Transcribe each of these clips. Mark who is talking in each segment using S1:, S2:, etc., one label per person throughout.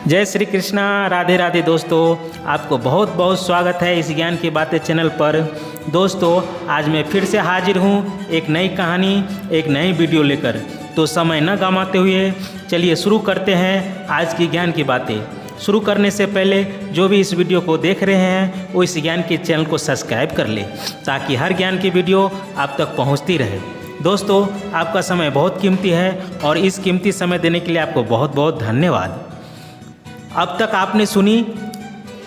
S1: जय श्री कृष्णा, राधे राधे। दोस्तों, आपको बहुत बहुत स्वागत है इस ज्ञान की बातें चैनल पर। दोस्तों, आज मैं फिर से हाजिर हूँ एक नई कहानी, एक नई वीडियो लेकर। तो समय न गंवाते हुए चलिए शुरू करते हैं आज की ज्ञान की बातें। शुरू करने से पहले जो भी इस वीडियो को देख रहे हैं वो इस ज्ञान के चैनल को सब्सक्राइब कर ले, ताकि हर ज्ञान की वीडियो आप तक पहुँचती रहे। दोस्तों, आपका समय बहुत कीमती है और इस कीमती समय देने के लिए आपको बहुत बहुत धन्यवाद। अब तक आपने सुनी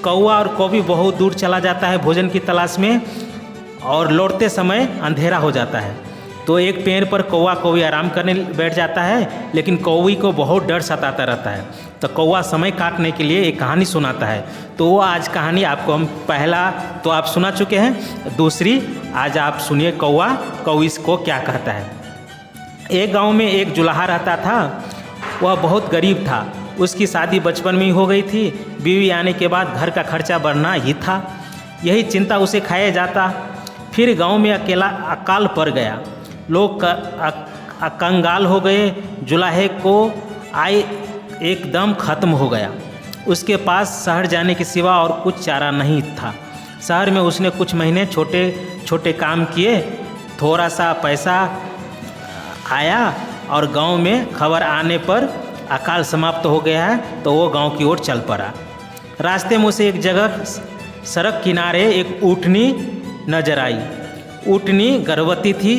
S1: कौवा और कौवी बहुत दूर चला जाता है भोजन की तलाश में और लौटते समय अंधेरा हो जाता है। तो एक पेड़ पर कौवा कौवी आराम करने बैठ जाता है, लेकिन कौवी को बहुत डर सताता रहता है। तो कौवा समय काटने के लिए एक कहानी सुनाता है। तो वो आज कहानी आपको हम पहला तो आप सुना चुके हैं, दूसरी आज आप सुनिए कौवा कौवी को क्या कहता है। एक गांव में एक जुलाहा रहता था। वह बहुत गरीब था। उसकी शादी बचपन में ही हो गई थी। बीवी आने के बाद घर का खर्चा बढ़ना ही था, यही चिंता उसे खाया जाता। फिर गांव में अकेला अकाल पड़ गया। लोग कंगाल हो गए। जुलाहे को आय एकदम ख़त्म हो गया। उसके पास शहर जाने के सिवा और कुछ चारा नहीं था। शहर में उसने कुछ महीने छोटे छोटे काम किए, थोड़ा सा पैसा आया और गांव में खबर आने पर अकाल समाप्त हो गया है, तो वो गांव की ओर चल पड़ा। रास्ते में उसे एक जगह सड़क किनारे एक ऊँटनी नजर आई। ऊँटनी गर्भवती थी।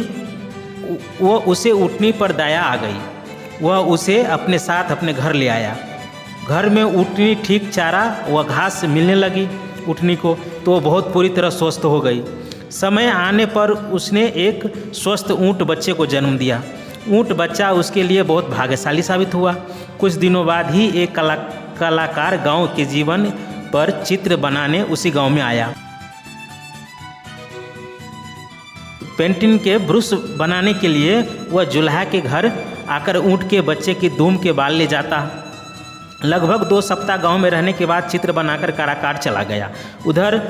S1: वो उसे ऊँटनी पर दया आ गई। वह उसे अपने साथ अपने घर ले आया। घर में ऊँटनी ठीक चारा व घास मिलने लगी ऊँटनी को, तो वो बहुत पूरी तरह स्वस्थ हो गई। समय आने पर उसने एक स्वस्थ ऊँट बच्चे को जन्म दिया। ऊँट बच्चा उसके लिए बहुत भाग्यशाली साबित हुआ। कुछ दिनों बाद ही एक कलाकार गांव के जीवन पर चित्र बनाने उसी गांव में आया। पेंटिंग के ब्रश बनाने के लिए वह जुलाहा के घर आकर ऊँट के बच्चे की दूम के बाल ले जाता। लगभग 2 सप्ताह गांव में रहने के बाद चित्र बनाकर कलाकार चला गया। उधर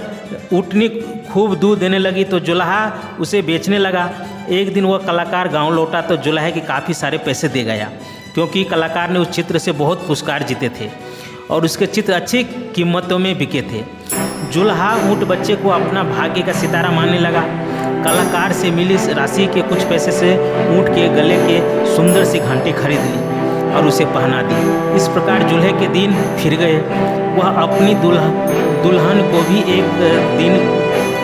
S1: ऊँटनी खूब दूध देने लगी तो जुलाहा उसे बेचने लगा। एक दिन वह कलाकार गांव लौटा तो जुलाहे के काफ़ी सारे पैसे दे गया, क्योंकि कलाकार ने उस चित्र से बहुत पुरस्कार जीते थे और उसके चित्र अच्छी कीमतों में बिके थे। जुलाहा ऊँट बच्चे को अपना भाग्य का सितारा मानने लगा। कलाकार से मिली राशि के कुछ पैसे से ऊँट के गले के सुंदर सी घंटी खरीद ली और उसे पहना दी। इस प्रकार जुल्हे के दिन फिर गए। वह अपनी दुल्हन को भी एक दिन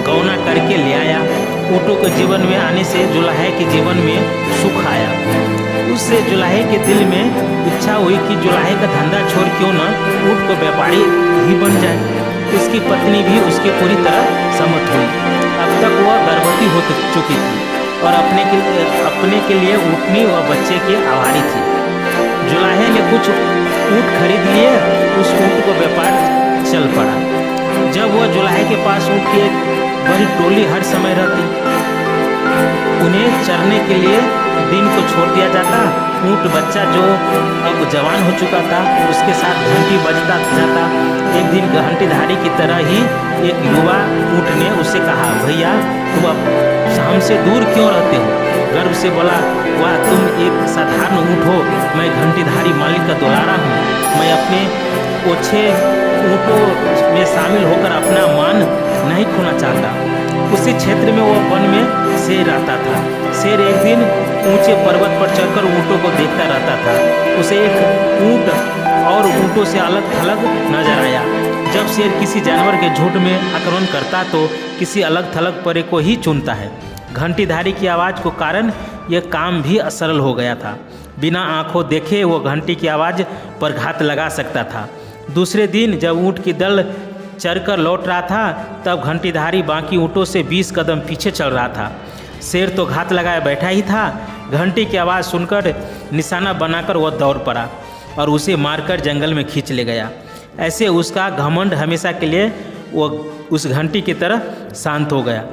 S1: गौना करके ले आया। ऊँटों के जीवन में आने से जुलाहे के जीवन में सुख आया। उससे जुलाहे के दिल में इच्छा हुई कि जुलाहे का धंधा छोड़ क्यों न ऊँट को व्यापारी ही बन जाए। उसकी पत्नी भी उसके पूरी तरह सहमत हुई। अब तक वह गर्भवती हो चुकी थी और अपने के लिए ऊँटनी व बच्चे की आभारी थी। जुलाहे ने कुछ ऊँट खरीद लिए। उस ऊँट को व्यापार चल पड़ा। जब वह जुलाहे के पास ऊँट की एक बड़ी टोली हर समय रहती, उन्हें चरने के लिए दिन को छोड़ दिया जाता। ऊँट बच्चा जो अब जवान हो चुका था, उसके साथ घंटी बजता जाता। एक दिन घंटीधारी की तरह ही एक युवा ऊँट ने उससे कहा, भैया तुम अब हमसे दूर क्यों रहते हो? गर्व से बोला, वाह तुम एक साधारण ऊँट हो, मैं घंटीधारी मालिक का दुलारा हूँ। मैं अपने ओछे ऊँटों में शामिल होकर अपना मान नहीं खोना चाहता। उसी क्षेत्र में वह वन में शेर रहता था। शेर एक दिन ऊंचे पर्वत पर चढ़कर ऊँटों को देखता रहता था। उसे एक ऊँट और ऊँटों से अलग थलग नजर आया। जब शेर किसी जानवर के झुंड में आक्रमण करता तो किसी अलग थलग परे को ही चुनता है। घंटीधारी की आवाज़ के कारण यह काम भी असरल हो गया था। बिना आंखों देखे वो घंटी की आवाज़ पर घात लगा सकता था। दूसरे दिन जब ऊँट की दल चढ़कर लौट रहा था, तब घंटीधारी बाकी ऊँटों से 20 कदम पीछे चल रहा था। शेर तो घात लगाए बैठा ही था। घंटी की आवाज़ सुनकर निशाना बनाकर वह दौड़ पड़ा और उसे मारकर जंगल में खींच ले गया। ऐसे उसका घमंड हमेशा के लिए वो उस घंटी की तरह शांत हो गया।